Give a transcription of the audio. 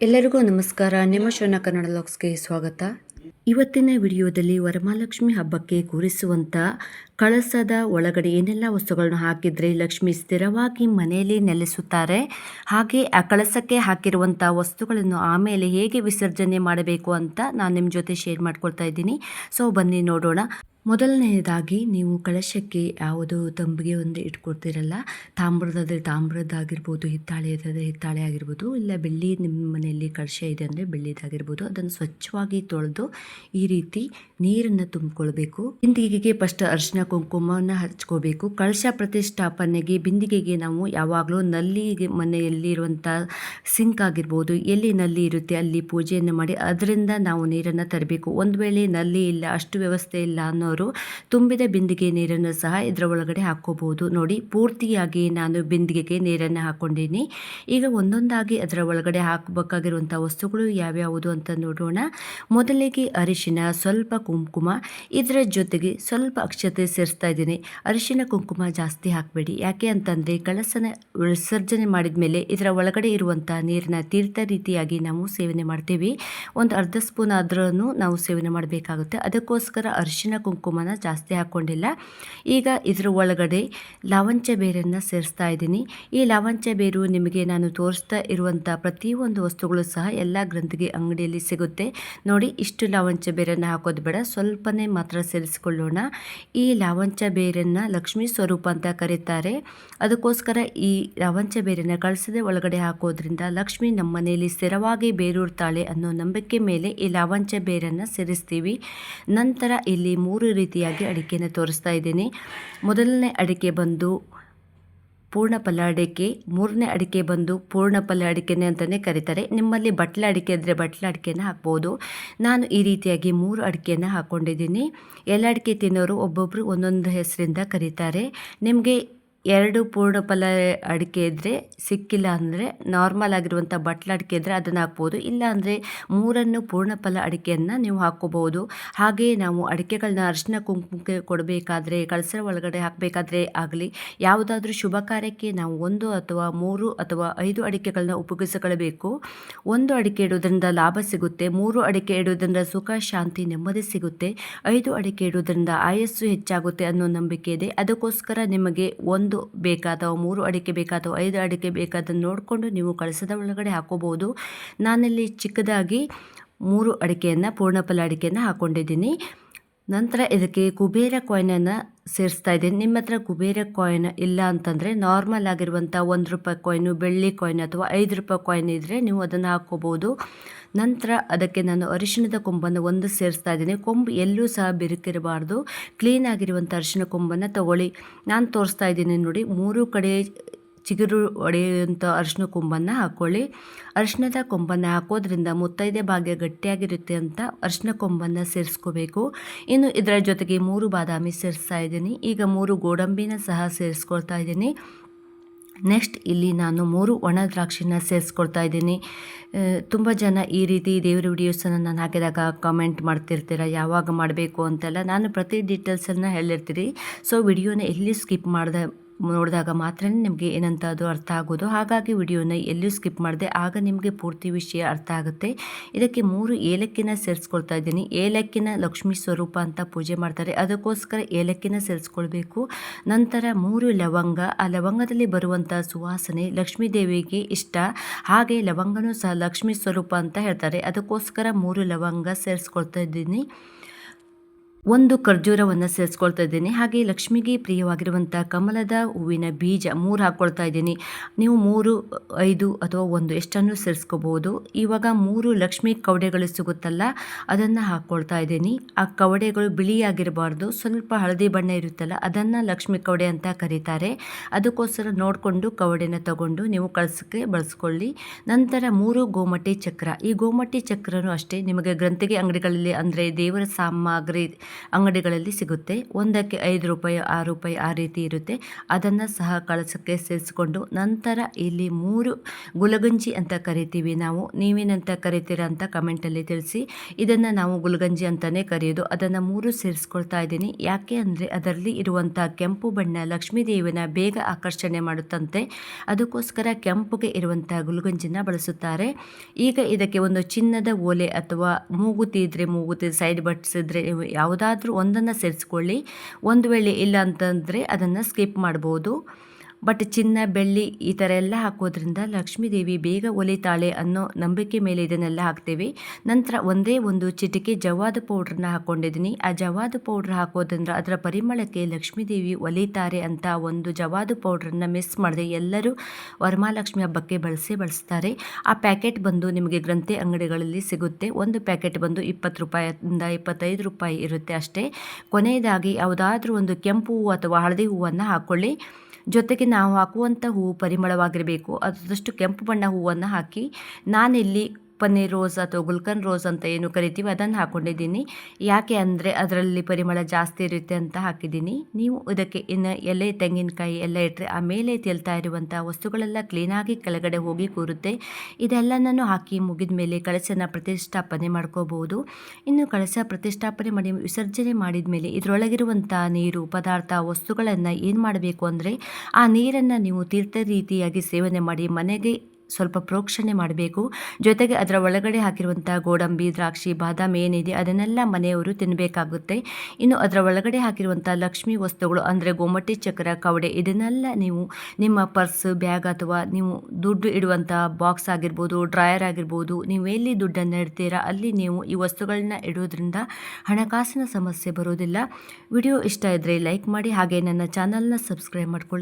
ಎಲ್ಲರಿಗೂ ನಮಸ್ಕಾರ. ನಿಮ್ಮ ಶೋನ ಕನ್ನಡ ಲಾಗ್ಸ್ಗೆ ಸ್ವಾಗತ. ಇವತ್ತಿನ ವಿಡಿಯೋದಲ್ಲಿ ವರಮಹಾಲಕ್ಷ್ಮಿ ಹಬ್ಬಕ್ಕೆ ಕೂರಿಸುವಂಥ ಕಳಸದ ಒಳಗಡೆ ಏನೆಲ್ಲ ವಸ್ತುಗಳನ್ನು ಹಾಕಿದರೆ ಲಕ್ಷ್ಮಿ ಸ್ಥಿರವಾಗಿ ಮನೆಯಲ್ಲಿ ನೆಲೆಸುತ್ತಾರೆ, ಹಾಗೆ ಆ ಕಳಸಕ್ಕೆ ಹಾಕಿರುವಂಥ ವಸ್ತುಗಳನ್ನು ಆಮೇಲೆ ಹೇಗೆ ವಿಸರ್ಜನೆ ಮಾಡಬೇಕು ಅಂತ ನಾನು ನಿಮ್ಮ ಜೊತೆ ಶೇರ್ ಮಾಡ್ಕೊಳ್ತಾ ಇದ್ದೀನಿ. ಸೊ ಬನ್ನಿ ನೋಡೋಣ. ಮೊದಲನೆಯದಾಗಿ ನೀವು ಕಳಶಕ್ಕೆ ಯಾವುದು ತಂಬಿಗೆ ಒಂದು ಇಟ್ಕೊಡ್ತೀರಲ್ಲ, ತಾಮ್ರದಾದರೆ ತಾಮ್ರದ್ದಾಗಿರ್ಬೋದು, ಹಿತ್ತಾಳೆಯದಾದರೆ ಹಿತ್ತಾಳೆ ಆಗಿರ್ಬೋದು, ಇಲ್ಲ ಬೆಳ್ಳಿ ನಿಮ್ಮ ಮನೆಯಲ್ಲಿ ಕಳಶ ಇದೆ ಅಂದರೆ ಬೆಳ್ಳಿದಾಗಿರ್ಬೋದು, ಅದನ್ನು ಸ್ವಚ್ಛವಾಗಿ ತೊಳೆದು ಈ ರೀತಿ ನೀರನ್ನು ತುಂಬಿಕೊಳ್ಬೇಕು. ಬಿಂದಿಗೆಗೆ ಫಸ್ಟ್ ಅರಿಶಿನ ಕುಂಕುಮವನ್ನು ಹಚ್ಕೋಬೇಕು. ಕಳಶ ಪ್ರತಿಷ್ಠಾಪನೆಗೆ ಬಿಂದಿಗೆಗೆ ನಾವು ಯಾವಾಗಲೂ ನಲ್ಲಿಗೆ ಮನೆಯಲ್ಲಿ ಇರುವಂಥ ಸಿಂಕ್ ಆಗಿರ್ಬೋದು, ಎಲ್ಲಿ ನಲ್ಲಿ ಇರುತ್ತೆ ಅಲ್ಲಿ ಪೂಜೆಯನ್ನು ಮಾಡಿ ಅದರಿಂದ ನಾವು ನೀರನ್ನು ತರಬೇಕು. ಒಂದು ವೇಳೆ ನಲ್ಲಿ ಇಲ್ಲ, ಅಷ್ಟು ವ್ಯವಸ್ಥೆ ಇಲ್ಲ ಅನ್ನೋರು ತುಂಬಿದ ಬಿಂದಿಗೆ ನೀರನ್ನು ಸಹ ಇದರ ಒಳಗಡೆ ಹಾಕೋಬಹುದು. ನೋಡಿ, ಪೂರ್ತಿಯಾಗಿ ನಾನು ಬಿಂದಿಗೆಗೆ ನೀರನ್ನು ಹಾಕೊಂಡಿನಿ. ಈಗ ಒಂದೊಂದಾಗಿ ಅದರ ಒಳಗಡೆ ಹಾಕಬೇಕಾಗಿರುವಂಥ ವಸ್ತುಗಳು ಯಾವ್ಯಾವುದು ಅಂತ ನೋಡೋಣ. ಮೊದಲಿಗೆ ಅರಿಶಿನ, ಸ್ವಲ್ಪ ಕುಂಕುಮ, ಇದರ ಜೊತೆಗೆ ಸ್ವಲ್ಪ ಅಕ್ಷತೆ ಸೇರಿಸ್ತಾ ಇದ್ದೀನಿ. ಅರಿಶಿನ ಕುಂಕುಮ ಜಾಸ್ತಿ ಹಾಕಬೇಡಿ, ಯಾಕೆ ಅಂತಂದರೆ ಕಳಸನ ವಿಸರ್ಜನೆ ಮಾಡಿದ ಮೇಲೆ ಇದರ ಒಳಗಡೆ ಇರುವಂಥ ನೀರನ್ನ ತೀರ್ಥ ರೀತಿಯಾಗಿ ನಾವು ಸೇವನೆ ಮಾಡ್ತೀವಿ. ಒಂದು ಅರ್ಧ ಸ್ಪೂನ್ ಆದ್ರೂ ನಾವು ಸೇವನೆ ಮಾಡಬೇಕಾಗುತ್ತೆ. ಅದಕ್ಕೋಸ್ಕರ ಅರಿಶಿನ ಕುಂಕುಮನ ಜಾಸ್ತಿ ಹಾಕ್ಕೊಂಡಿಲ್ಲ. ಈಗ ಇದರ ಒಳಗಡೆ ಲಾವಂಚ ಬೇರನ್ನು ಸೇರಿಸ್ತಾ ಇದ್ದೀನಿ. ಈ ಲಾವಂಚ ಬೇರು ನಿಮಗೆ ನಾನು ತೋರಿಸ್ತಾ ಇರುವಂಥ ಪ್ರತಿಯೊಂದು ವಸ್ತುಗಳು ಸಹ ಎಲ್ಲ ಗ್ರಂಥಿಗೆ ಅಂಗಡಿಯಲ್ಲಿ ಸಿಗುತ್ತೆ. ನೋಡಿ, ಇಷ್ಟು ಲಾವಂಚ ಬೇರನ್ನು ಹಾಕೋದು ಬೇಡ, ಸ್ವಲ್ಪನೇ ಮಾತ್ರ ಸೇರಿಸಿಕೊಳ್ಳೋಣ. ಈ ಲಾವಂಚ ಬೇರನ್ನು ಲಕ್ಷ್ಮೀ ಸ್ವರೂಪ ಅಂತ ಕರೀತಾರೆ. ಅದಕ್ಕೋಸ್ಕರ ಈ ಲಾವಂಚ ಬೇರನ್ನು ಕಳಸದ ಒಳಗಡೆ ಹಾಕೋದ್ರಿಂದ ಲಕ್ಷ್ಮಿ ನಮ್ಮ ಮನೆಯಲ್ಲಿ ಸ್ಥಿರವಾಗಿ ಬೇರೂರ್ತಾಳೆ ಅನ್ನೋ ನಂಬಿಕೆ ಮೇಲೆ ಈ ಲಾವಂಚ ಬೇರನ್ನು ಸೇರಿಸ್ತೀವಿ. ನಂತರ ಇಲ್ಲಿ 3 ರೀತಿಯಾಗಿ ಅಡಿಕೆನ ತೋರಿಸ್ತಾ ಇದ್ದೀನಿ. ಮೊದಲನೇ ಅಡಿಕೆ ಬಂದು ಪೂರ್ಣಫಲ ಅಡಿಕೆ, ಮೂರನೇ ಅಡಿಕೆ ಬಂದು ಪೂರ್ಣಫಲ ಅಡಿಕೆನೆ ಅಂತಲೇ ಕರೀತಾರೆ. ನಿಮ್ಮಲ್ಲಿ ಬಟ್ಲ ಅಡಿಕೆ ಇದ್ದರೆ ಬಟ್ಲ ಅಡಿಕೆನ ಹಾಕ್ಬೋದು. ನಾನು ಈ ರೀತಿಯಾಗಿ 3 ಅಡಿಕೆನ ಹಾಕ್ಕೊಂಡಿದ್ದೀನಿ. ಎಲ್ಲ ಅಡಿಕೆ ತಿನ್ನೋರು ಒಬ್ಬೊಬ್ಬರು ಒಂದೊಂದು ಹೆಸರಿಂದ ಕರೀತಾರೆ. ನಿಮಗೆ 2 ಪೂರ್ಣಫಲ ಅಡಿಕೆ ಇದ್ದರೆ, ಸಿಕ್ಕಿಲ್ಲ ಅಂದರೆ ನಾರ್ಮಲ್ ಆಗಿರುವಂಥ ಬಟ್ಲ ಅಡಿಕೆ ಇದ್ದರೆ ಅದನ್ನು ಹಾಕ್ಬೋದು. ಇಲ್ಲ ಅಂದರೆ 3 ಪೂರ್ಣಫಲ ಅಡಿಕೆಯನ್ನು ನೀವು ಹಾಕ್ಕೋಬೋದು. ಹಾಗೆಯೇ ನಾವು ಅಡಿಕೆಗಳನ್ನ ಅರಿಶಿನ ಕುಂಕುಮಕ್ಕೆ ಕೊಡಬೇಕಾದ್ರೆ, ಕಳಸದ ಒಳಗಡೆ ಹಾಕಬೇಕಾದ್ರೆ ಆಗಲಿ, ಯಾವುದಾದ್ರೂ ಶುಭ ಕಾರ್ಯಕ್ಕೆ ನಾವು 1 ಅಥವಾ 3 ಅಥವಾ 5 ಅಡಿಕೆಗಳನ್ನ ಉಪಯೋಗಿಸಿಕೊಳ್ಳಬೇಕು. 1 ಅಡಿಕೆ ಇಡೋದ್ರಿಂದ ಲಾಭ ಸಿಗುತ್ತೆ, 3 ಅಡಿಕೆ ಇಡೋದ್ರಿಂದ ಸುಖ, ಶಾಂತಿ, ನೆಮ್ಮದಿ ಸಿಗುತ್ತೆ, 5 ಅಡಿಕೆ ಇಡೋದ್ರಿಂದ ಆಯಸ್ಸು ಹೆಚ್ಚಾಗುತ್ತೆ ಅನ್ನೋ ನಂಬಿಕೆ ಇದೆ. ಅದಕ್ಕೋಸ್ಕರ ನಿಮಗೆ 1 ಬೇಕಾದವು, 3 ಅಡಿಕೆ ಬೇಕಾದವು, 5 ಅಡಿಕೆ ಬೇಕಾದನ್ನು ನೋಡಿಕೊಂಡು ನೀವು ಕಳಸದ ಒಳಗಡೆ ಹಾಕೋಬಹುದು. ನಾನಲ್ಲಿ ಚಿಕ್ಕದಾಗಿ 3 ಅಡಿಕೆಯನ್ನು, ಪೂರ್ಣಫಲ ಅಡಿಕೆಯನ್ನು ಹಾಕ್ಕೊಂಡಿದ್ದೀನಿ. ನಂತರ ಇದಕ್ಕೆ ಕುಬೇರ ಕಾಯಿನನ್ನು ಸೇರಿಸ್ತಾ ಇದ್ದೀನಿ. ನಿಮ್ಮ ಹತ್ರ ಕುಬೇರ ಕಾಯಿನ್ ಇಲ್ಲ ಅಂತಂದರೆ ನಾರ್ಮಲ್ ಆಗಿರುವಂಥ 1 ರೂಪಾಯಿ ಕಾಯಿನು, ಬೆಳ್ಳಿ ಕಾಯಿನ್ ಅಥವಾ 5 ರೂಪಾಯಿ ಕಾಯಿನ್ ಇದ್ದರೆ ನೀವು ಅದನ್ನು ಹಾಕ್ಕೋಬೋದು. ನಂತರ ಅದಕ್ಕೆ ನಾನು ಅರಿಶಿಣದ ಕೊಂಬನ್ನು 1 ಸೇರಿಸ್ತಾ ಇದ್ದೀನಿ. ಕೊಂಬು ಎಲ್ಲೂ ಸಹ ಬಿರುಕಿರಬಾರ್ದು, ಕ್ಲೀನ್ ಆಗಿರುವಂಥ ಅರಿಶಿಣ ಕೊಂಬನ್ನು ತಗೊಳ್ಳಿ. ನಾನು ತೋರಿಸ್ತಾ ಇದ್ದೀನಿ ನೋಡಿ, 3 ಕಡೆ ಚಿಗುರು ಹೊಡೆಯುವಂಥ ಅರಿಶಿನ ಕೊಂಬನ್ನು ಹಾಕ್ಕೊಳ್ಳಿ. ಅರಿಶಿಣದ ಕೊಂಬನ್ನು ಹಾಕೋದ್ರಿಂದ ಮುತ್ತೈದೆ ಭಾಗ್ಯ ಗಟ್ಟಿಯಾಗಿರುತ್ತೆ ಅಂತ ಅರಿಶಿನ ಕೊಂಬನ್ನು ಸೇರಿಸ್ಕೋಬೇಕು. ಇನ್ನು ಇದರ ಜೊತೆಗೆ 3 ಬಾದಾಮಿ ಸೇರಿಸ್ತಾ ಇದ್ದೀನಿ. ಈಗ 3 ಗೋಡಂಬಿನ ಸಹ ಸೇರಿಸ್ಕೊಳ್ತಾ ಇದ್ದೀನಿ. ನೆಕ್ಸ್ಟ್ ಇಲ್ಲಿ ನಾನು 3 ಒಣ ದ್ರಾಕ್ಷಿನ ಸೇರಿಸ್ಕೊಳ್ತಾ ಇದ್ದೀನಿ. ತುಂಬ ಜನ ಈ ರೀತಿ ದೇವರ ವಿಡಿಯೋಸನ್ನು ನಾನು ಹಾಕಿದಾಗ ಕಮೆಂಟ್ ಮಾಡ್ತಿರ್ತೀರ, ಯಾವಾಗ ಮಾಡಬೇಕು ಅಂತೆಲ್ಲ. ನಾನು ಪ್ರತಿ ಡೀಟೇಲ್ಸನ್ನು ಹೇಳಿರ್ತೀರಿ. ಸೊ ವಿಡಿಯೋನ ಎಲ್ಲಿ ಸ್ಕಿಪ್ ನೋಡಿದಾಗ ಮಾತ್ರ ನಿಮಗೆ ಏನಂತ ಅದು ಅರ್ಥ ಆಗೋದು. ಹಾಗಾಗಿ ವಿಡಿಯೋನ ಎಲ್ಲೂ ಸ್ಕಿಪ್ ಮಾಡಿದೆ, ಆಗ ನಿಮಗೆ ಪೂರ್ತಿ ವಿಷಯ ಅರ್ಥ ಆಗುತ್ತೆ. ಇದಕ್ಕೆ 3 ಏಲಕ್ಕಿನ ಸೇರಿಸ್ಕೊಳ್ತಾ ಇದ್ದೀನಿ. ಏಲಕ್ಕಿನ ಲಕ್ಷ್ಮೀ ಸ್ವರೂಪ ಅಂತ ಪೂಜೆ ಮಾಡ್ತಾರೆ, ಅದಕ್ಕೋಸ್ಕರ ಏಲಕ್ಕಿನ ಸೇರಿಸ್ಕೊಳ್ಬೇಕು. ನಂತರ 3 ಲವಂಗ, ಆ ಲವಂಗದಲ್ಲಿ ಬರುವಂಥ ಸುವಾಸನೆ ಲಕ್ಷ್ಮೀ ದೇವಿಗೆ ಇಷ್ಟ. ಹಾಗೆ ಲವಂಗನೂ ಸಹ ಲಕ್ಷ್ಮೀ ಸ್ವರೂಪ ಅಂತ ಹೇಳ್ತಾರೆ, ಅದಕ್ಕೋಸ್ಕರ 3 ಲವಂಗ ಸೇರಿಸ್ಕೊಳ್ತಾ ಇದ್ದೀನಿ. 1 ಖರ್ಜೂರವನ್ನು ಸೇರಿಸ್ಕೊಳ್ತಾ ಇದ್ದೀನಿ. ಹಾಗೆ ಲಕ್ಷ್ಮಿಗೆ ಪ್ರಿಯವಾಗಿರುವಂಥ ಕಮಲದ ಹೂವಿನ ಬೀಜ 3 ಹಾಕ್ಕೊಳ್ತಾ ಇದ್ದೀನಿ. ನೀವು 3, 5 ಅಥವಾ 1 ಎಷ್ಟನ್ನು ಸೇರಿಸ್ಕೋಬೋದು. ಇವಾಗ 3 ಲಕ್ಷ್ಮಿ ಕವಡೆಗಳು ಸಿಗುತ್ತಲ್ಲ, ಅದನ್ನು ಹಾಕ್ಕೊಳ್ತಾ ಇದ್ದೀನಿ. ಆ ಕವಡೆಗಳು ಬಿಳಿಯಾಗಿರಬಾರ್ದು, ಸ್ವಲ್ಪ ಹಳದಿ ಬಣ್ಣ ಇರುತ್ತಲ್ಲ, ಅದನ್ನು ಲಕ್ಷ್ಮಿ ಕವಡೆ ಅಂತ ಕರೀತಾರೆ. ಅದಕ್ಕೋಸ್ಕರ ನೋಡಿಕೊಂಡು ಕವಡೆನ ತಗೊಂಡು ನೀವು ಕಳಸಕ್ಕೆ ಬಳಸ್ಕೊಳ್ಳಿ. ನಂತರ 3 ಗೋಮಟಿ ಚಕ್ರ. ಈ ಗೋಮಟಿ ಚಕ್ರನೂ ಅಷ್ಟೇ ನಿಮಗೆ ಗ್ರಂಥಿಗೆ ಅಂಗಡಿಗಳಲ್ಲಿ ಅಂದರೆ ದೇವರ ಸಾಮಗ್ರಿ ಅಂಗಡಿಗಳಲ್ಲಿ ಸಿಗುತ್ತೆ. ಒಂದಕ್ಕೆ 5 ರೂಪಾಯಿ 6 ರೂಪಾಯಿ ಆ ರೀತಿ ಇರುತ್ತೆ. ಅದನ್ನು ಸಹ ಕಳಸಕ್ಕೆ ಸೇರಿಸ್ಕೊಂಡು ನಂತರ ಇಲ್ಲಿ 3 ಗುಲಗಂಜಿ ಅಂತ ಕರಿತೀವಿ ನಾವು. ನೀವೇನಂತ ಕರಿತೀರಾ ಅಂತ ಕಮೆಂಟಲ್ಲಿ ತಿಳಿಸಿ. ಇದನ್ನು ನಾವು ಗುಲಗಂಜಿ ಅಂತಲೇ ಕರೆಯೋದು. ಅದನ್ನು 3 ಸೇರಿಸ್ಕೊಳ್ತಾ ಇದ್ದೀನಿ. ಯಾಕೆ ಅಂದರೆ ಅದರಲ್ಲಿ ಇರುವಂಥ ಕೆಂಪು ಬಣ್ಣ ಲಕ್ಷ್ಮೀ ದೇವಿನ ಬೇಗ ಆಕರ್ಷಣೆ ಮಾಡುತ್ತಂತೆ. ಅದಕ್ಕೋಸ್ಕರ ಕೆಂಪುಗೆ ಇರುವಂಥ ಗುಲಗಂಜಿನ ಬಳಸುತ್ತಾರೆ. ಈಗ ಇದಕ್ಕೆ ಒಂದು ಚಿನ್ನದ ಓಲೆ ಅಥವಾ ಮೂಗುತಿ ಇದ್ದರೆ ಮೂಗುತಿ, ಸೈಡ್ ಬಟ್ಸ್ ಇದ್ದರೆ ಯಾವುದಾದ್ರೂ ಒಂದನ್ನು ಸೇರಿಸ್ಕೊಳ್ಳಿ. ಒಂದು ವೇಳೆ ಇಲ್ಲ ಅಂತಂದರೆ ಅದನ್ನು ಸ್ಕಿಪ್ ಮಾಡ್ಬೋದು. ಬಟ್ ಚಿನ್ನ ಬೆಳ್ಳಿ ಈ ಥರ ಎಲ್ಲ ಹಾಕೋದ್ರಿಂದ ಲಕ್ಷ್ಮೀ ದೇವಿ ಬೇಗ ಒಲಿತಾಳೆ ಅನ್ನೋ ನಂಬಿಕೆ ಮೇಲೆ ಇದನ್ನೆಲ್ಲ ಹಾಕ್ತೇವೆ. ನಂತರ ಒಂದೇ ಒಂದು ಚಿಟಿಕೆ ಜವಾದು ಪೌಡ್ರನ್ನ ಹಾಕ್ಕೊಂಡಿದ್ದೀನಿ. ಆ ಜವಾದು ಪೌಡ್ರ್ ಹಾಕೋದ್ರಿಂದ ಅದರ ಪರಿಮಳಕ್ಕೆ ಲಕ್ಷ್ಮೀ ದೇವಿ ಒಲಿತಾರೆ ಅಂತ ಒಂದು ಜವಾದು ಪೌಡ್ರನ್ನ ಮಿಸ್ ಮಾಡಿದೆ. ಎಲ್ಲರೂ ವರಮಹಾಲಕ್ಷ್ಮಿ ಹಬ್ಬಕ್ಕೆ ಬಳಸ್ತಾರೆ. ಆ ಪ್ಯಾಕೆಟ್ ಬಂದು ನಿಮಗೆ ಗ್ರಂಥಿ ಅಂಗಡಿಗಳಲ್ಲಿ ಸಿಗುತ್ತೆ. ಒಂದು ಪ್ಯಾಕೆಟ್ ಬಂದು 20 ರೂಪಾಯಿಂದ 25 ರೂಪಾಯಿ ಇರುತ್ತೆ ಅಷ್ಟೇ. ಕೊನೆಯದಾಗಿ ಯಾವುದಾದ್ರೂ ಒಂದು ಕೆಂಪು ಹೂವು ಅಥವಾ ಹಳದಿ ಹೂವನ್ನು ಹಾಕ್ಕೊಳ್ಳಿ. ಜೊತೆಗೆ ನಾವು ಹಾಕುವಂಥ ಹೂವು ಪರಿಮಳವಾಗಿರಬೇಕು. ಆದಷ್ಟು ಕೆಂಪು ಬಣ್ಣ ಹೂವನ್ನು ಹಾಕಿ. ನಾನಿಲ್ಲಿ ಪನ್ನೀರ್ ರೋಸ್ ಅಥವಾ ಗುಲ್ಕನ್ ರೋಸ್ ಅಂತ ಏನು ಕರಿತೀವಿ ಅದನ್ನು ಹಾಕ್ಕೊಂಡಿದ್ದೀನಿ. ಯಾಕೆ ಅಂದರೆ ಅದರಲ್ಲಿ ಪರಿಮಳ ಜಾಸ್ತಿ ಇರುತ್ತೆ ಅಂತ ಹಾಕಿದ್ದೀನಿ. ನೀವು ಇದಕ್ಕೆ ಇನ್ನು ಎಲೆ ತೆಂಗಿನಕಾಯಿ ಎಲ್ಲ ಇಟ್ಟರೆ ಆ ಮೇಲೆ ತೇಲ್ತಾ ಇರುವಂಥ ವಸ್ತುಗಳೆಲ್ಲ ಕ್ಲೀನಾಗಿ ಕೆಳಗಡೆ ಹೋಗಿ ಕೂರುತ್ತೆ. ಇದೆಲ್ಲನೂ ಹಾಕಿ ಮುಗಿದ ಮೇಲೆ ಕಳಶನ ಪ್ರತಿಷ್ಠಾಪನೆ ಮಾಡ್ಕೋಬಹುದು. ಇನ್ನು ಕಳಶ ಪ್ರತಿಷ್ಠಾಪನೆ ಮಾಡಿ ವಿಸರ್ಜನೆ ಮಾಡಿದ ಮೇಲೆ ಇದರೊಳಗಿರುವಂಥ ನೀರು ಪದಾರ್ಥ ವಸ್ತುಗಳನ್ನು ಏನು ಮಾಡಬೇಕು ಅಂದರೆ ಆ ನೀರನ್ನು ನೀವು ತೀರ್ಥ ರೀತಿಯಾಗಿ ಸೇವನೆ ಮಾಡಿ ಮನೆಗೆ ಸ್ವಲ್ಪ ಪ್ರೋಕ್ಷಣೆ ಮಾಡಬೇಕು. ಜೊತೆಗೆ ಅದರ ಒಳಗಡೆ ಹಾಕಿರುವಂಥ ಗೋಡಂಬಿ, ದ್ರಾಕ್ಷಿ, ಬಾದಾಮಿ ಏನಿದೆ ಅದನ್ನೆಲ್ಲ ಮನೆಯವರು ತಿನ್ನಬೇಕಾಗುತ್ತೆ. ಇನ್ನು ಅದರ ಒಳಗಡೆ ಹಾಕಿರುವಂಥ ಲಕ್ಷ್ಮಿ ವಸ್ತುಗಳು ಅಂದರೆ ಗೋಮಟಿ ಚಕ್ರ, ಕವಡೆ ಇದನ್ನೆಲ್ಲ ನೀವು ನಿಮ್ಮ ಪರ್ಸ್, ಬ್ಯಾಗ್ ಅಥವಾ ನೀವು ದುಡ್ಡು ಇಡುವಂಥ ಬಾಕ್ಸ್ ಆಗಿರ್ಬೋದು, ಡ್ರಾಯರ್ ಆಗಿರ್ಬೋದು, ನೀವು ಎಲ್ಲಿ ದುಡ್ಡನ್ನು ಇಡ್ತೀರಾ ಅಲ್ಲಿ ನೀವು ಈ ವಸ್ತುಗಳನ್ನ ಇಡೋದ್ರಿಂದ ಹಣಕಾಸಿನ ಸಮಸ್ಯೆ ಬರೋದಿಲ್ಲ. ವಿಡಿಯೋ ಇಷ್ಟ ಇದ್ದರೆ ಲೈಕ್ ಮಾಡಿ, ಹಾಗೆ ನನ್ನ ಚಾನಲ್ನ ಸಬ್ಸ್ಕ್ರೈಬ್ ಮಾಡ್ಕೊಳ್ಳಿ.